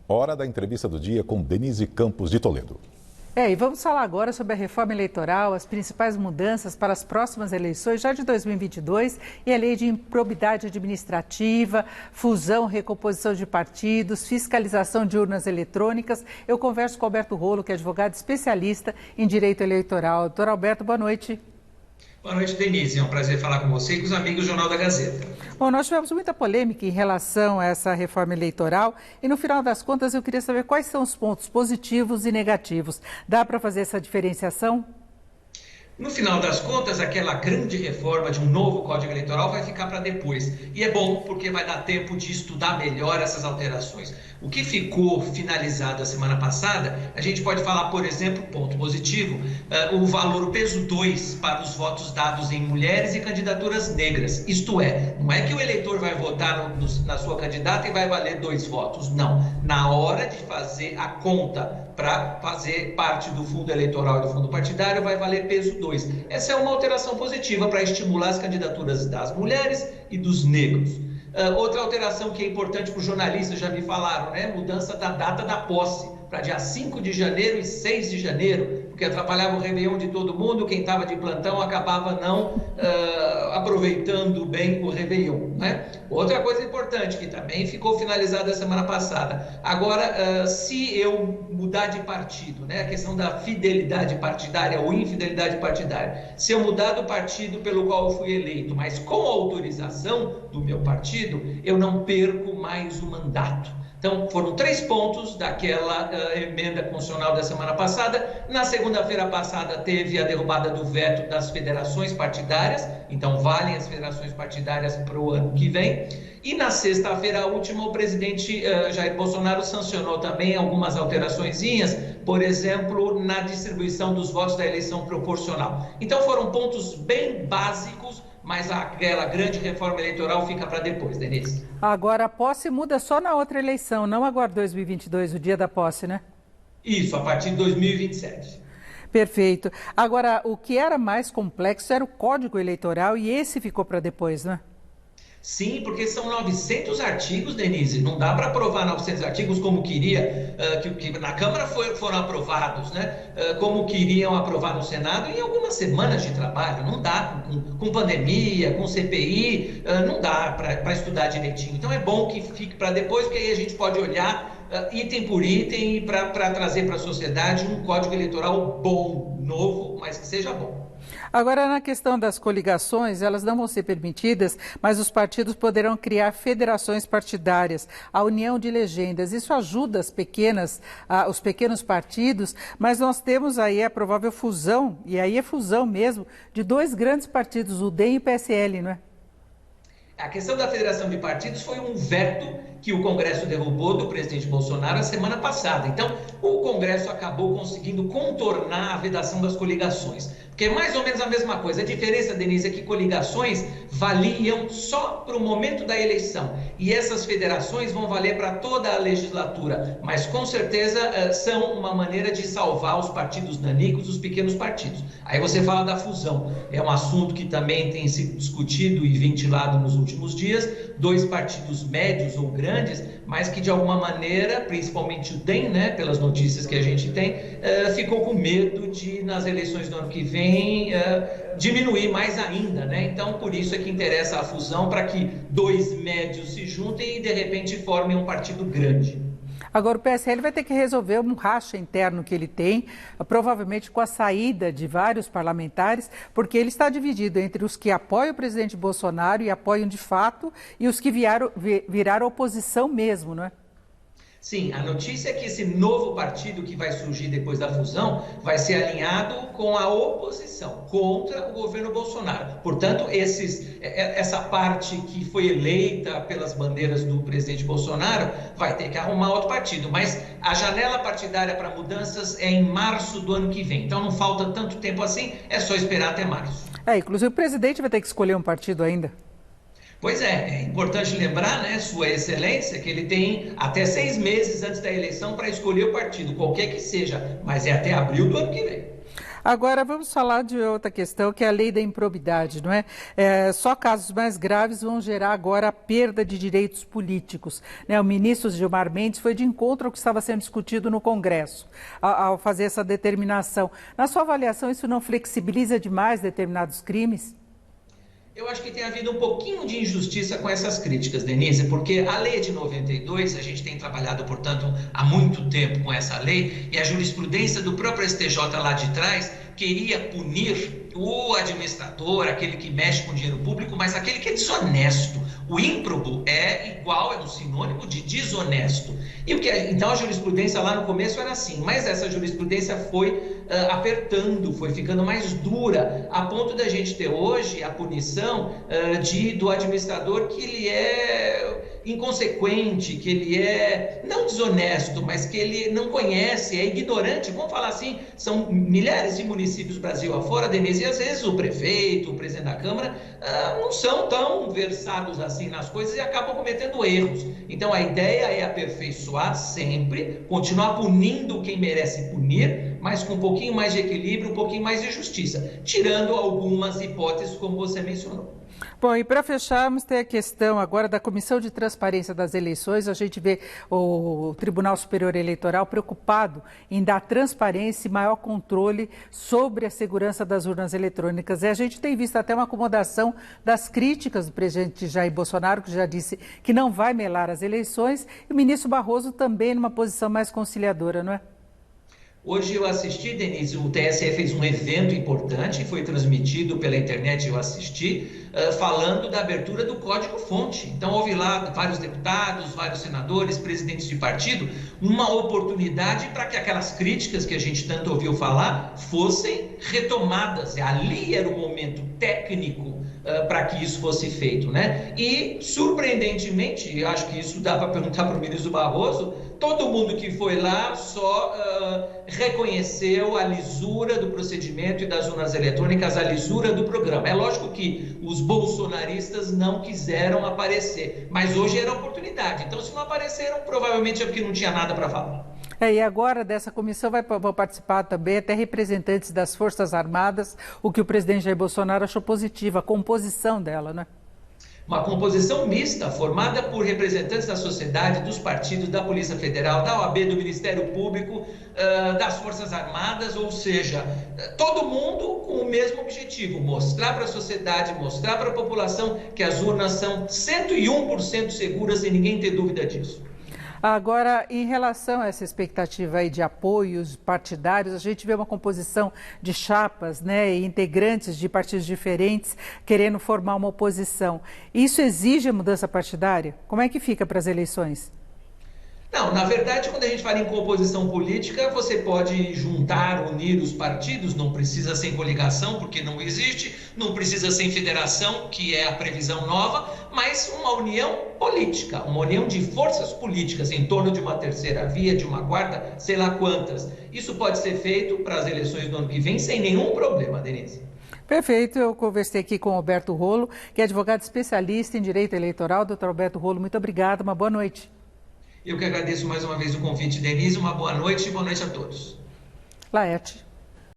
Hora da entrevista do dia com Denise Campos de Toledo. E vamos falar agora sobre a reforma eleitoral, as principais mudanças para as próximas eleições já de 2022 e a lei de improbidade administrativa, fusão, recomposição de partidos, fiscalização de urnas eletrônicas. Eu converso com Alberto Rolo, que é advogado especialista em direito eleitoral. Doutor Alberto, boa noite. Boa noite, Denise. É um prazer falar com você e com os amigos do Jornal da Gazeta. Bom, nós tivemos muita polêmica em relação a essa reforma eleitoral e, no final das contas, eu queria saber quais são os pontos positivos e negativos. Dá para fazer essa diferenciação? No final das contas, aquela grande reforma de um novo Código Eleitoral vai ficar para depois. E é bom porque vai dar tempo de estudar melhor essas alterações. O que ficou finalizado a semana passada, a gente pode falar, por exemplo, ponto positivo, o valor, o peso 2 para os votos dados em mulheres e candidaturas negras. Isto é, não é que o eleitor vai votar na sua candidata e vai valer 2 votos. Não. Na hora de fazer a conta para fazer parte do fundo eleitoral e do fundo partidário, vai valer peso 2. Essa é uma alteração positiva para estimular as candidaturas das mulheres e dos negros. Outra alteração que é importante para os jornalistas, já me falaram, né? Mudança da data da posse para dia 5 de janeiro e 6 de janeiro, porque atrapalhava o Réveillon de todo mundo, quem estava de plantão acabava não aproveitando bem o Réveillon, né? Outra coisa importante, que também ficou finalizada a semana passada, agora, se eu mudar de partido, né? A questão da fidelidade partidária ou infidelidade partidária, se eu mudar do partido pelo qual eu fui eleito, mas com autorização do meu partido, eu não perco mais o mandato. Então, foram 3 pontos daquela emenda constitucional da semana passada. Na segunda-feira passada, teve a derrubada do veto das federações partidárias. Então, valem as federações partidárias para o ano que vem. E na sexta-feira última, o presidente Jair Bolsonaro sancionou também algumas alteraçõezinhas, por exemplo, na distribuição dos votos da eleição proporcional. Então, foram pontos bem básicos, mas aquela grande reforma eleitoral fica para depois, Denise. Agora, a posse muda só na outra eleição, não agora 2022, o dia da posse, né? Isso, a partir de 2027. Perfeito. Agora, o que era mais complexo era o Código Eleitoral e esse ficou para depois, né? Sim, porque são 900 artigos, Denise, não dá para aprovar 900 artigos como queria, que na Câmara foram aprovados, né? Como queriam aprovar no Senado em algumas semanas de trabalho, não dá, com pandemia, com CPI, não dá para estudar direitinho. Então é bom que fique para depois, porque aí a gente pode olhar item por item para trazer para a sociedade um Código Eleitoral bom, novo, mas que seja bom. Agora, na questão das coligações, elas não vão ser permitidas, mas os partidos poderão criar federações partidárias, a união de legendas. Isso ajuda os pequenos partidos, mas nós temos aí a provável fusão, e aí é fusão mesmo, de 2 grandes partidos, o DEM e o PSL, não é? A questão da federação de partidos foi um veto que o Congresso derrubou do presidente Bolsonaro a semana passada. Então, o Congresso acabou conseguindo contornar a vedação das coligações. Porque é mais ou menos a mesma coisa. A diferença, Denise, é que coligações valiam só para o momento da eleição. E essas federações vão valer para toda a legislatura. Mas, com certeza, são uma maneira de salvar os partidos nanicos, os pequenos partidos. Aí você fala da fusão. É um assunto que também tem sido discutido e ventilado nos últimos dias. 2 partidos médios ou grandes, mas que de alguma maneira, principalmente o DEM, né, pelas notícias que a gente tem, ficou com medo de, nas eleições do ano que vem, diminuir mais ainda, né? Então, por isso é que interessa a fusão, para que 2 médios se juntem e, de repente, formem um partido grande. Agora, o PSL vai ter que resolver um racha interno que ele tem, provavelmente com a saída de vários parlamentares, porque ele está dividido entre os que apoiam o presidente Bolsonaro e apoiam de fato, e os que viraram oposição mesmo, não é? Sim, a notícia é que esse novo partido que vai surgir depois da fusão vai ser alinhado com a oposição contra o governo Bolsonaro. Portanto, essa parte que foi eleita pelas bandeiras do presidente Bolsonaro vai ter que arrumar outro partido. Mas a janela partidária para mudanças é em março do ano que vem. Então não falta tanto tempo assim, é só esperar até março. Inclusive o presidente vai ter que escolher um partido ainda. Pois é importante lembrar, né, Sua Excelência, que ele tem até 6 meses antes da eleição para escolher o partido, qualquer que seja, mas é até abril do ano que vem. Agora vamos falar de outra questão, que é a lei da improbidade, não é? Só casos mais graves vão gerar agora a perda de direitos políticos, né? O ministro Gilmar Mendes foi de encontro ao que estava sendo discutido no Congresso, ao fazer essa determinação. Na sua avaliação, isso não flexibiliza demais determinados crimes? Eu acho que tem havido um pouquinho de injustiça com essas críticas, Denise, porque a lei de 92, a gente tem trabalhado, portanto, há muito tempo com essa lei, e a jurisprudência do próprio STJ lá de trás queria punir o administrador, aquele que mexe com dinheiro público, mas aquele que é desonesto. O ímprobo é um sinônimo de desonesto. Então a jurisprudência lá no começo era assim, mas essa jurisprudência foi apertando, foi ficando mais dura, a ponto da gente ter hoje a punição do administrador que ele é inconsequente, que ele é não desonesto, mas que ele não conhece, é ignorante. Vamos falar assim, são milhares de municípios Brasil afora, Denise, e às vezes o prefeito, o presidente da Câmara não são tão versados assim nas coisas e acabam cometendo erros. Então a ideia é aperfeiçoar sempre, continuar punindo quem merece punir, mas com um pouquinho mais de equilíbrio, um pouquinho mais de justiça, tirando algumas hipóteses como você mencionou. Bom, e para fecharmos, tem a questão agora da Comissão de Transparência das Eleições. A gente vê o Tribunal Superior Eleitoral preocupado em dar transparência e maior controle sobre a segurança das urnas eletrônicas. E a gente tem visto até uma acomodação das críticas do presidente Jair Bolsonaro, que já disse que não vai melar as eleições, e o ministro Barroso também numa posição mais conciliadora, não é? Hoje eu assisti, Denise, o TSE fez um evento importante, foi transmitido pela internet, eu assisti, falando da abertura do código-fonte. Então houve lá vários deputados, vários senadores, presidentes de partido, uma oportunidade para que aquelas críticas que a gente tanto ouviu falar fossem retomadas. Ali era o momento técnico para que isso fosse feito, né? E, surpreendentemente, eu acho que isso dá para perguntar para o ministro Barroso, todo mundo que foi lá só reconheceu a lisura do procedimento e das urnas eletrônicas, a lisura do programa. É lógico que os bolsonaristas não quiseram aparecer, mas hoje era a oportunidade. Então, se não apareceram, provavelmente é porque não tinha nada para falar. E agora dessa comissão vão participar também até representantes das Forças Armadas, o que o presidente Jair Bolsonaro achou positivo, a composição dela, né? Uma composição mista, formada por representantes da sociedade, dos partidos, da Polícia Federal, da OAB, do Ministério Público, das Forças Armadas, ou seja, todo mundo com o mesmo objetivo, mostrar para a sociedade, mostrar para a população que as urnas são 101% seguras, sem ninguém ter dúvida disso. Agora, em relação a essa expectativa aí de apoios partidários, a gente vê uma composição de chapas, né, e integrantes de partidos diferentes querendo formar uma oposição. Isso exige a mudança partidária? Como é que fica para as eleições? Não, na verdade, quando a gente fala em composição política, você pode juntar, unir os partidos, não precisa ser coligação, porque não existe, não precisa ser federação, que é a previsão nova, mas uma união política, uma união de forças políticas em torno de uma terceira via, de uma quarta, sei lá quantas. Isso pode ser feito para as eleições do ano que vem sem nenhum problema, Denise. Perfeito, eu conversei aqui com o Alberto Rolo, que é advogado especialista em direito eleitoral. Doutor Alberto Rolo, muito obrigado, uma boa noite. Eu que agradeço mais uma vez o convite, Denise. Uma boa noite e boa noite a todos. Laerte.